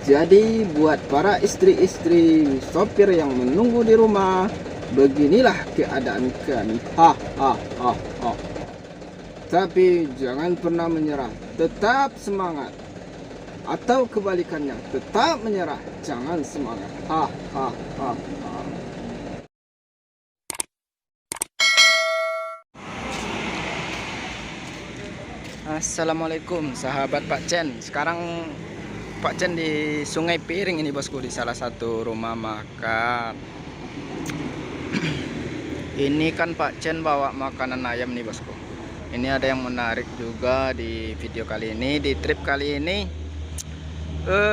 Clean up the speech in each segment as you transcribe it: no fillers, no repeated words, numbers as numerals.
Jadi buat para istri-istri sopir yang menunggu di rumah, beginilah keadaan kami. Ha. Tapi jangan pernah menyerah, tetap semangat. Atau kebalikannya, tetap menyerah, jangan semangat. Ha. Assalamualaikum sahabat Pak Chen. Sekarang Pak Chen di Sungai Piring ini bosku, di salah satu rumah makan. Ini kan Pak Chen bawa makanan ayam nih bosku. Ini ada yang menarik juga di video kali ini, di trip kali ini.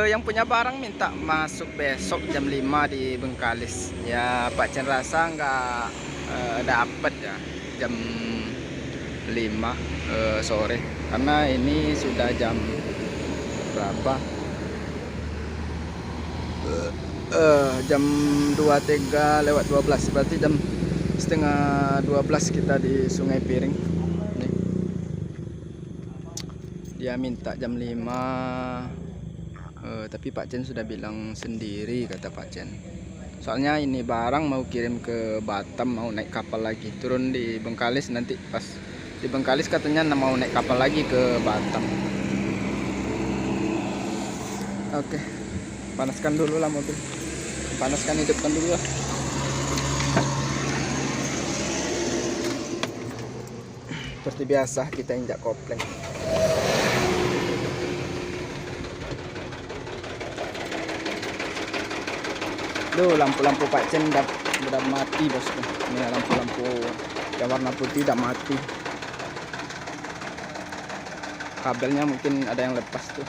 Yang punya barang minta masuk besok jam 5 di Bengkalis. Ya Pak Chen rasa nggak dapet ya jam 5 sore, karena ini sudah jam berapa? Jam 23 lewat 12, berarti jam setengah 12 kita di Sungai Piring nih. Dia minta jam 5, tapi Pak Chen sudah bilang sendiri, kata Pak Chen. Soalnya ini barang mau kirim ke Batam, mau naik kapal lagi, turun di Bengkalis, nanti pas di Bengkalis katanya mau naik kapal lagi ke Batam. Oke, panaskan dulu lah mobil, panaskan, hidupkan dulu lah. Seperti biasa kita injak kopling. Duh, lampu-lampu Pak Chen udah mati bosku. Ini lampu-lampu yang warna putih udah mati. Kabelnya mungkin ada yang lepas tuh.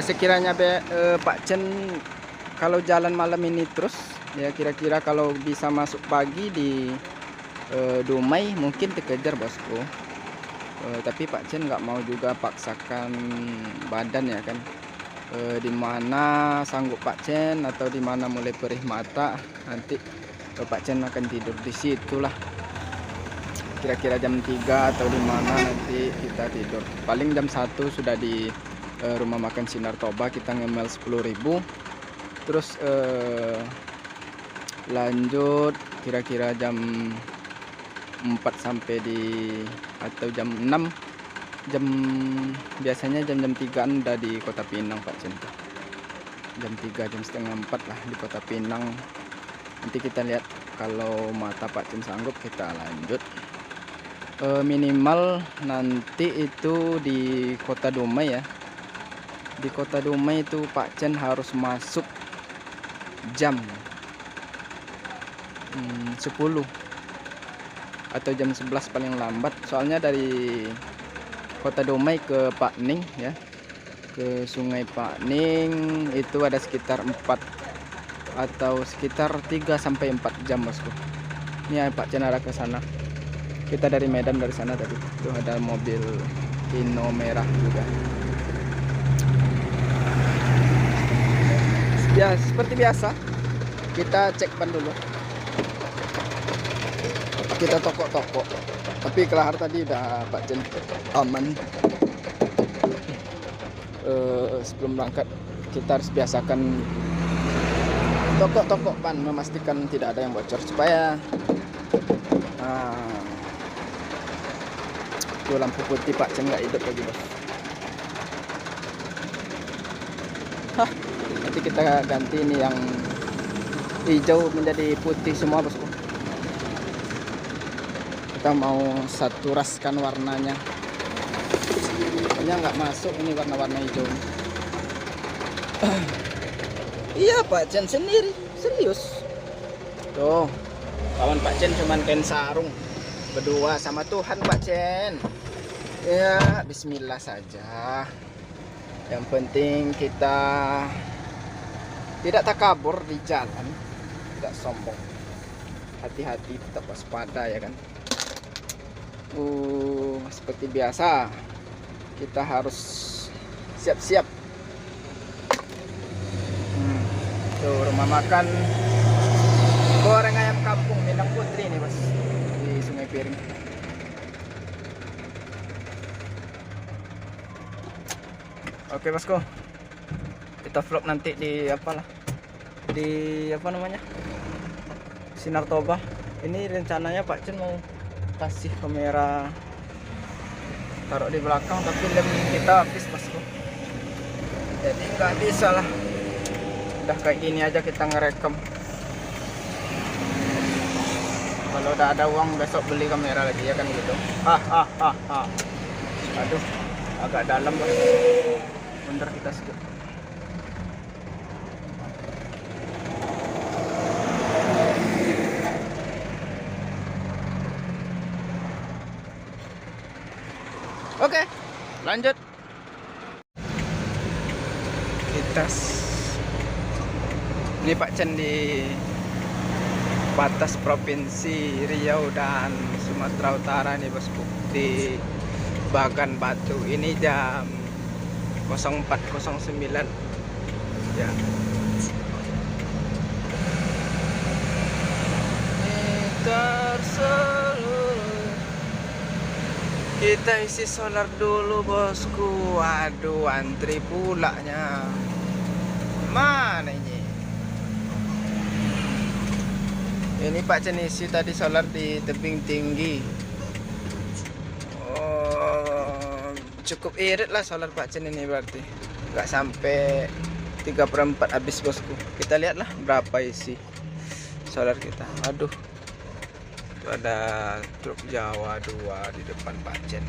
Sekiranya Pak Chen kalau jalan malam ini terus, ya kira-kira kalau bisa masuk pagi di Dumai mungkin dikejar bosku. Tapi Pak Chen nggak mau juga paksakan badan ya kan. Di mana sanggup Pak Chen atau di mana mulai perih mata, nanti Pak Chen akan tidur di situlah. Kira-kira jam 3 atau di mana nanti kita tidur. Paling jam 1 sudah di rumah makan Sinar Toba, kita ngemel 10.000. Terus lanjut kira-kira jam 4 sampai di, atau jam 6, biasanya jam 3-an udah di Kota Pinang Pak Chen. Jam 3, jam setengah 4 lah di Kota Pinang. Nanti kita lihat, kalau mata Pak Chen sanggup kita lanjut. Minimal nanti itu di Kota Dumai ya. Di Kota Dumai itu Pak Chen harus masuk jam 10 atau jam 11 paling lambat. Soalnya dari Kota Dumai ke Pak Ning ya, ke Sungai Pak Ning itu ada sekitar 4 atau sekitar 3 sampai 4 jam bosku. Ini Pak Chen arah ke sana. Kita dari Medan, dari sana tadi. Tuh ada mobil Hino merah juga. Ya seperti biasa, kita cek ban dulu. Kita toko-toko. Tapi kelahar tadi udah Pak Chen aman. Sebelum berangkat kita harus biasakan toko-toko ban, memastikan tidak ada yang bocor supaya tuh lampu putih Pak Chen nggak hidup lagi bos. Nanti kita ganti ini yang hijau menjadi putih semua bosku. Kita mau satu raskan warnanya. Pokoknya nggak masuk ini warna-warna hijau. Iya Pak Chen sendiri, serius. Tuh, kawan Pak Chen cuman kain sarung. Berdua sama Tuhan Pak Chen. Ya bismillah saja. Yang penting kita tidak takabur di jalan, tidak sombong, hati-hati, tetap waspada ya kan. Seperti biasa kita harus siap-siap. Tuh rumah makan goreng ayam kampung Minang Putri nih bos, di Sungai Piring. Oke bosku, kita vlog nanti di apalah, di apa namanya, Sinar Toba. Ini rencananya Pak Cen mau kasih kamera taruh di belakang, tapi lem kita habis bosku, jadi nggak bisa lah. Udah kayak gini aja kita ngerekam. Kalau udah ada uang besok beli kamera lagi ya kan gitu. Aduh, agak dalam bosku. Bentar kita skip. Oke, lanjut. Ini Pak Cen di batas provinsi Riau dan Sumatera Utara nih bosku, di Bagan Batu. Ini jam 04.09 ya. Kita isi solar dulu bosku. Waduh, antri pulanya. Mana ini? Ini Pak Cen isi tadi solar di tebing tinggi. Oh, cukup irit lah solar Pak Cen ini berarti. Nggak sampai 3/4 habis bosku. Kita lihatlah berapa isi solar kita. Aduh, itu ada truk Jawa 2 di depan Pak Cen.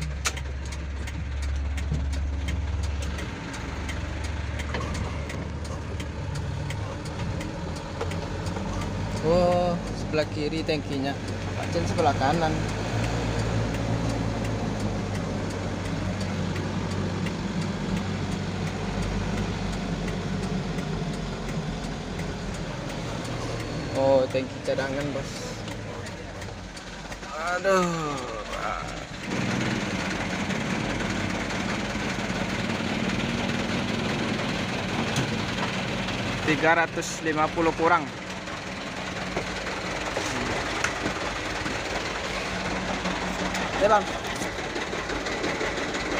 Oh, sebelah kiri tangkinya, Pak Cen sebelah kanan. Oh, tangki cadangan bos. Aduh, 350 kurang. Ya bang,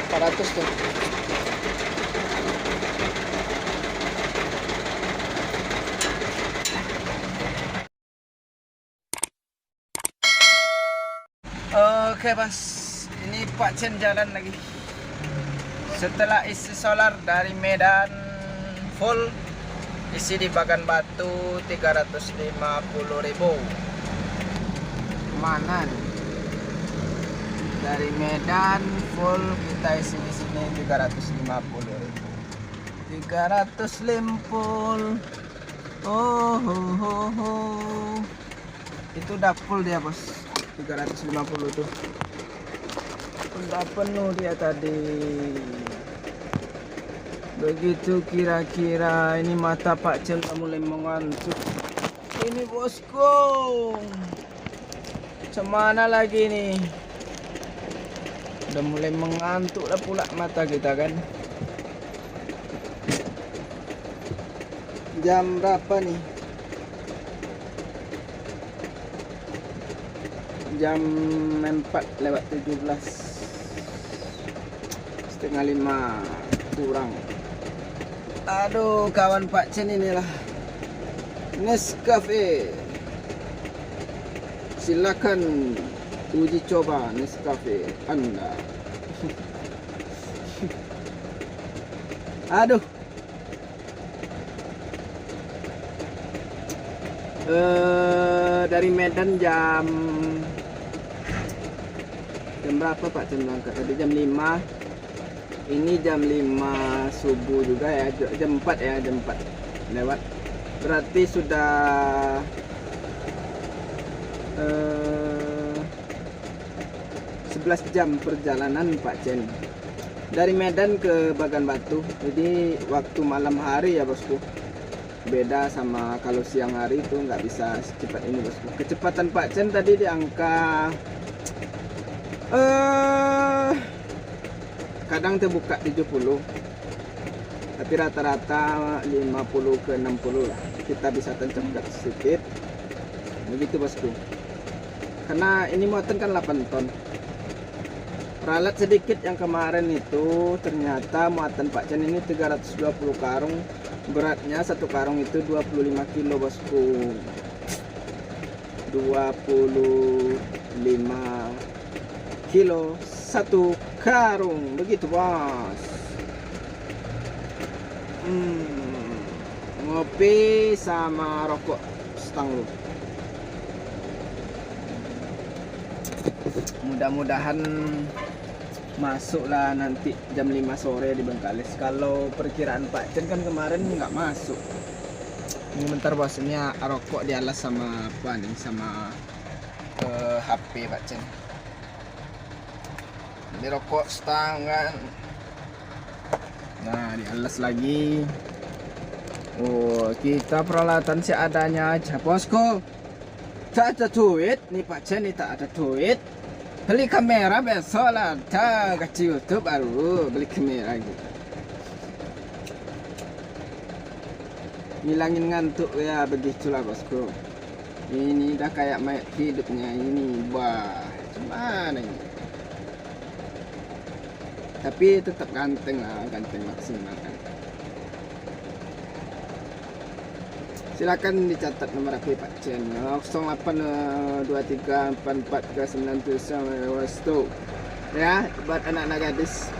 400 tuh. Oke bos, ini Pak Cen jalan lagi. Setelah isi solar dari Medan full, isi di Bagan Batu 350.000. Mana nih? Dari Medan full kita isi di sini 350.000. 350. Oh. Itu udah full dia bos. 350 tuh. Udah penuh dia tadi. Begitu kira-kira. Ini mata Pak Cen mulai mengantuk. Ini bosku. Cemana lagi nih? Udah mulai mengantuk lah pula mata kita kan. Jam berapa nih? Jam 4:17, setengah 5 kurang. Aduh, kawan Pak Cen inilah Nescafe. Silakan uji coba Nescafe Anda. Aduh. Dari Medan jam berapa Pak Cen berangkat? Tadi jam 5. Ini jam 5 subuh juga ya. Jam 4 ya, jam 4 lewat. Berarti sudah 11 jam perjalanan Pak Cen dari Medan ke Bagan Batu. Jadi waktu malam hari ya bosku, beda sama kalau siang hari itu nggak bisa secepat ini bosku. Kecepatan Pak Cen tadi di angka kadang terbuka 70, tapi rata-rata 50 ke 60 lah. Kita bisa tancapkan sedikit begitu bosku, karena ini muatan kan 8 ton. Ralat sedikit yang kemarin itu ternyata muatan Pak Cen ini 320 karung, beratnya satu karung itu 25 kilo bosku. 25 kilo satu karung, begitu bos. Ngopi sama rokok stang lu. Mudah-mudahan masuklah nanti jam 5 sore di Bengkalis. Kalau perkiraan Pak Cen kan kemarin nggak masuk. Ini bentar bos, ini rokok dialas sama apa nih, sama HP Pak Cen. Ini rokok stang kan. Nah, dialas lagi. Oh, kita peralatan seadanya aja bosku. Tak ada duit nih Pak Cen, nih tak ada duit. Beli kamera besok lah, tak kasih YouTube baru beli kamera gitu. Ngilangin ngantuk ya, begitulah bosku. Ini dah kayak mayat hidupnya ini. Wah, gimana ini? Tapi tetap ganteng lah, ganteng maksimal kan. Silakan dicatat nomor HP Pak Cen 0823443971 ya, buat anak-anak gadis.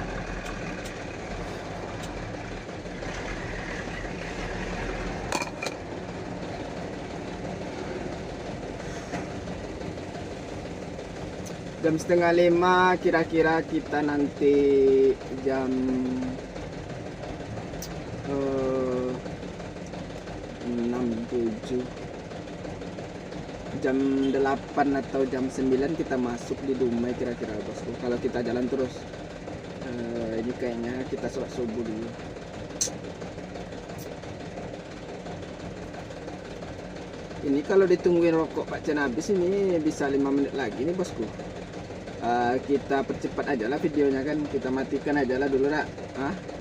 Jam setengah 5 kira-kira kita nanti jam 6, 7, jam 8 atau jam 9 kita masuk di Dumai kira-kira bosku. Kalau kita jalan terus ini kayaknya kita sholat subuh dulu. Ini kalau ditungguin rokok Pak Cen habis ini bisa 5 menit lagi nih bosku. Kita percepat aja lah videonya kan, kita matikan aja lah dulu nak.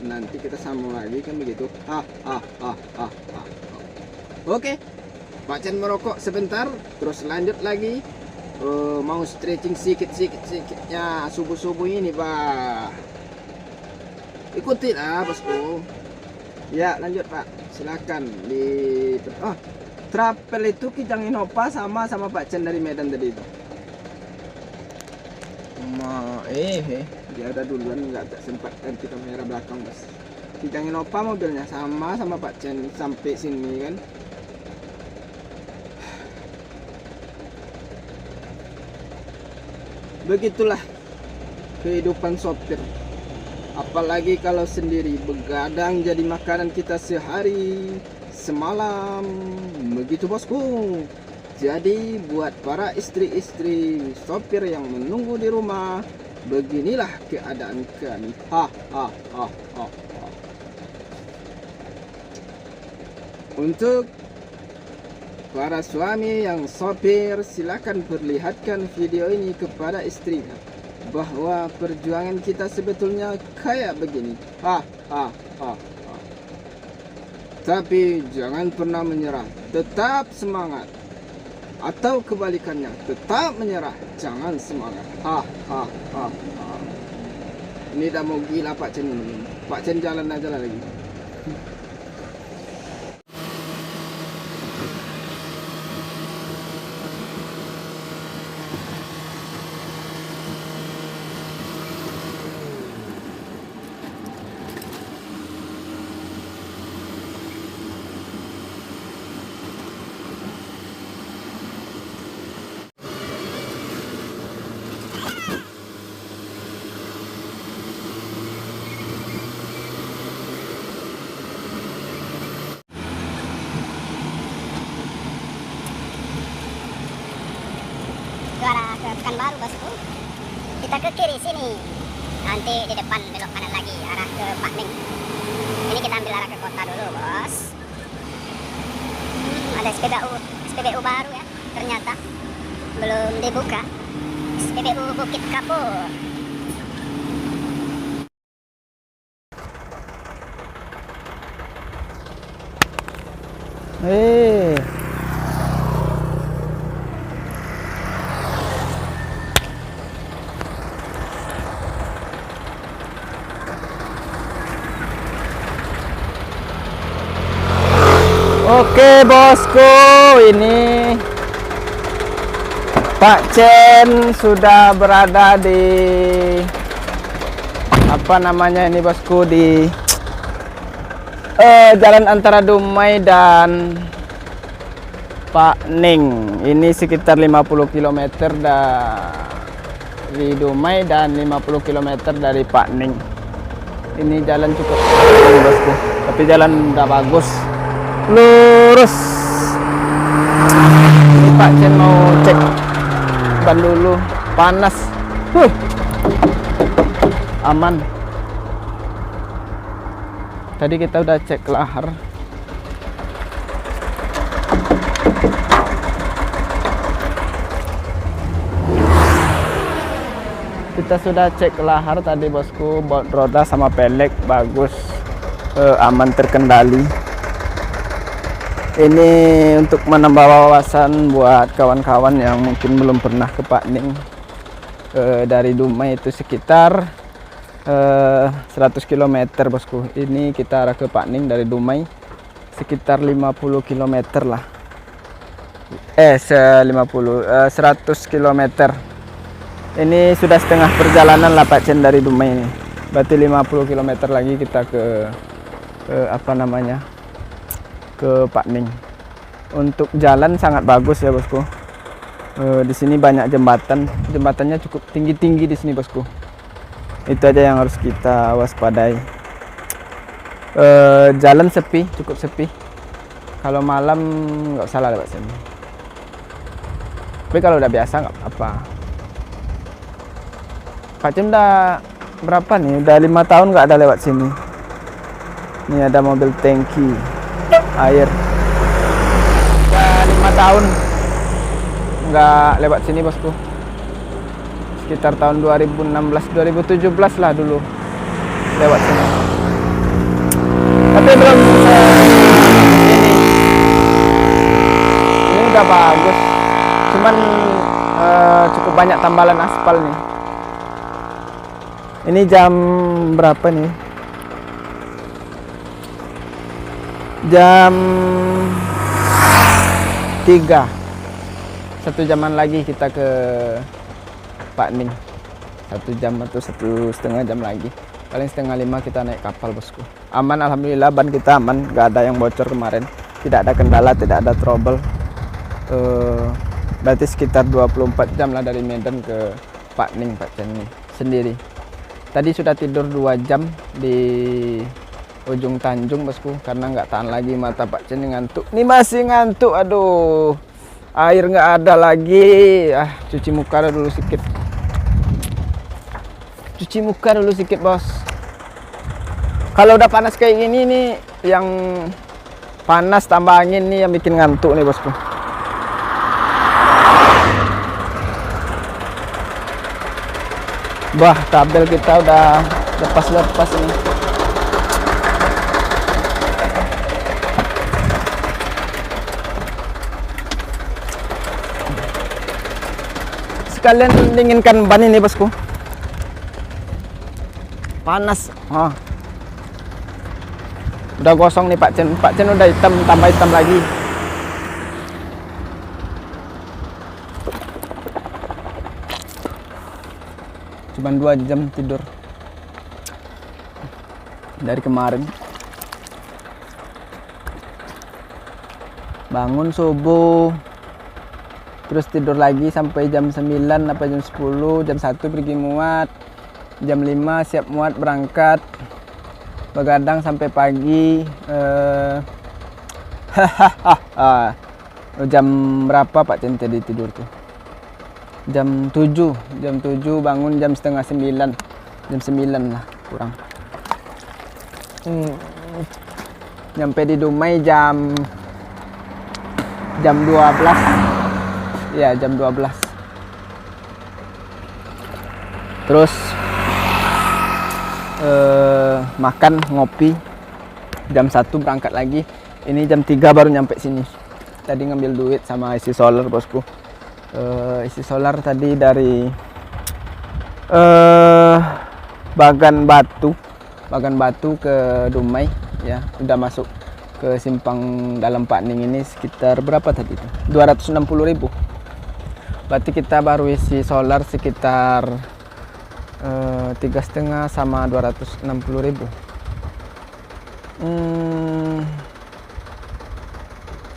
Nanti kita sambung lagi kan begitu. Oke, Pak Cen merokok sebentar, terus lanjut lagi. Mau stretching sikitnya subuh-subuh ini Pak. Ikutin bosku. Ya lanjut Pak, silakan di. Trapel itu Kijang Innova sama Pak Cen dari Medan tadi itu. Dia ada duluan, nggak sempat ganti kamera belakang bos. Kijang Innova mobilnya sama Pak Cen sampai sini kan. Begitulah kehidupan sopir. Apalagi kalau sendiri, begadang jadi makanan kita sehari semalam. Begitu bosku. Jadi buat para istri-istri sopir yang menunggu di rumah, beginilah keadaan kami. Untuk para suami yang sopir, silakan perlihatkan video ini kepada istrinya bahwa perjuangan kita sebetulnya kayak begini. Tapi jangan pernah menyerah, tetap semangat. Atau kebalikannya, tetap menyerah, jangan semangat. Ini dah mau gila Pak Cen ini. Pak Cen jalan aja lah lagi. Ke arah ke Pekanbaru bosku. Kita ke kiri sini, nanti di depan belok kanan lagi arah ke Pakming. Ini kita ambil arah ke kota dulu bos. Ada SPBU baru ya, ternyata belum dibuka. SPBU Bukit Kapur. Oke bosku, ini Pak Chen sudah berada di apa namanya ini bosku, di jalan antara Dumai dan Pak Ning. Ini sekitar 50 km dari Dumai dan 50 km dari Pak Ning. Ini jalan cukup bosku, tapi jalan udah bagus, lurus. Ini Pak Chen mau cek ban dulu, panas. Aman. Tadi kita udah cek lahar. Kita sudah cek lahar tadi bosku, baut roda sama pelek bagus, aman, terkendali. Ini untuk menambah wawasan buat kawan-kawan yang mungkin belum pernah ke Pak Ning. Dari Dumai itu sekitar 100 km bosku. Ini kita arah ke Pak Ning dari Dumai sekitar 50 km lah. 100 km. Ini sudah setengah perjalanan lah Pak Chen dari Dumai ini. Berarti 50 km lagi kita ke apa namanya, ke Pak Ning. Untuk jalan sangat bagus ya bosku. Di sini banyak jembatan, jembatannya cukup tinggi-tinggi di sini bosku. Itu aja yang harus kita waspadai. Jalan sepi, cukup sepi. Kalau malam nggak salah lewat sini. Tapi kalau udah biasa nggak apa. Pak Chen udah berapa nih? Udah 5 tahun nggak ada lewat sini. Ini ada mobil tangki air. Udah 5 tahun nggak lewat sini bosku. Sekitar tahun 2016-2017 lah dulu lewat sini. Tapi belum ini udah bagus. Cuman cukup banyak tambalan aspal nih. Ini jam berapa nih? Jam 3. 1 jaman lagi kita ke Pak Ning. 1 jam atau 1,5 jam lagi. Paling 4:30 kita naik kapal bosku. Aman, alhamdulillah, ban kita aman, gak ada yang bocor kemarin. Tidak ada kendala, tidak ada trouble. Berarti sekitar 24 jam lah dari Medan ke Pak Ning, Pak Chen sendiri. Tadi sudah tidur 2 jam di ujung Tanjung bosku, karena nggak tahan lagi mata Pak Chen ngantuk. Ini masih ngantuk, aduh. Air nggak ada lagi. Cuci muka dulu sedikit. Cuci muka dulu sedikit bos. Kalau udah panas kayak gini nih, yang panas tambah angin nih yang bikin ngantuk nih bosku. Wah, kabel kita udah lepas-lepas ini. Sekalian dinginkan ban ini bosku. Panas. Udah gosong nih Pak Chen. Pak Chen udah hitam, tambah hitam lagi. Cuman 2 jam tidur dari kemarin. Bangun subuh, terus tidur lagi sampai jam 9 apa jam 10, jam 1 pergi muat, jam 5 siap muat berangkat, begadang sampai pagi. Jam berapa Pak Chen tadi tidur tuh? Jam 7 bangun jam 8:30, jam 9 lah kurang. Nyampe di Dumai jam 12 ya, jam 12. Terus makan, ngopi, jam 1 berangkat lagi. Ini jam 3 baru nyampe sini. Tadi ngambil duit sama isi solar bosku. Isi solar tadi dari Bagan Batu ke Dumai ya, udah masuk ke simpang dalam Pak Ning ini sekitar berapa tadi itu? 260.000. Berarti kita baru isi solar sekitar 3,5 sama 260.000.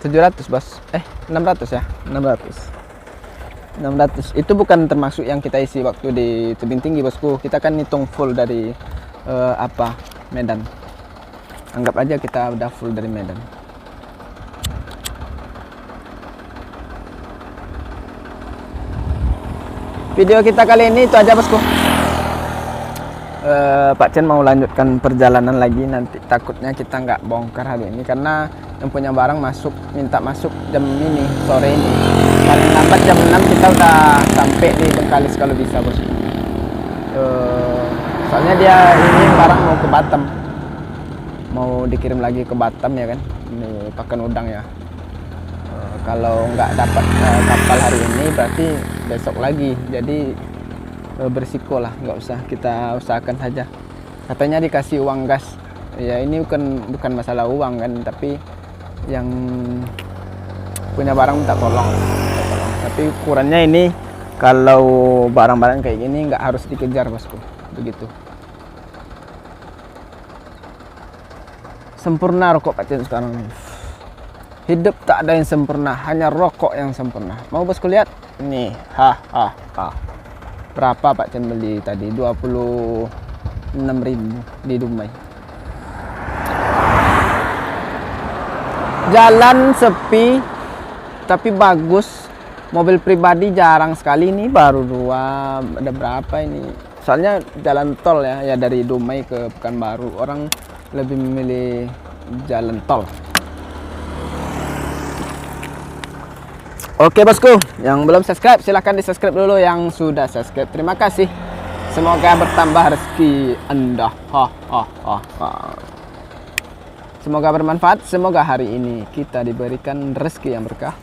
700 bos, 600 ya, 600 itu bukan termasuk yang kita isi waktu di tebing tinggi bosku. Kita kan hitung full dari Medan. Anggap aja kita udah full dari Medan. Video kita kali ini itu aja bosku. Pak Chen mau lanjutkan perjalanan lagi, nanti takutnya kita nggak bongkar hari ini karena yang punya barang minta masuk jam ini, sore ini. Paling lambat jam 6 kita udah sampai di Bengkalis kalau bisa bosku. Soalnya dia ini barang mau ke Batam, mau dikirim lagi ke Batam ya kan, ini Pakan Udang ya. Kalau nggak dapat kapal hari ini berarti besok lagi, jadi berisiko lah, nggak usah, kita usahakan saja. Katanya dikasih uang gas ya, ini bukan masalah uang kan, tapi yang punya barang minta tolong. Tapi ukurannya ini kalau barang-barang kayak gini nggak harus dikejar bosku, begitu. Sempurna rokok Pak Chen sekarang nih. Hidup tak ada yang sempurna, hanya rokok yang sempurna. Mau bosku lihat? Nih, berapa Pak Chen beli tadi? 26.000 di Dumai. Jalan sepi tapi bagus. Mobil pribadi jarang sekali, ini baru 2. Ada berapa ini? Soalnya jalan tol ya dari Dumai ke Pekanbaru. Orang lebih memilih jalan tol. Oke bosku, yang belum subscribe silahkan di subscribe dulu. Yang sudah subscribe terima kasih. Semoga bertambah rezeki Anda. Semoga bermanfaat. Semoga hari ini kita diberikan rezeki yang berkah,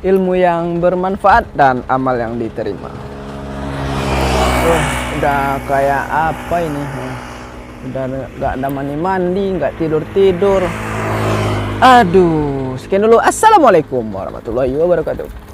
ilmu yang bermanfaat, dan amal yang diterima. Udah kayak apa ini? Udah nggak ada mandi, nggak tidur. Aduh, sekian dulu. Assalamualaikum warahmatullahi wabarakatuh.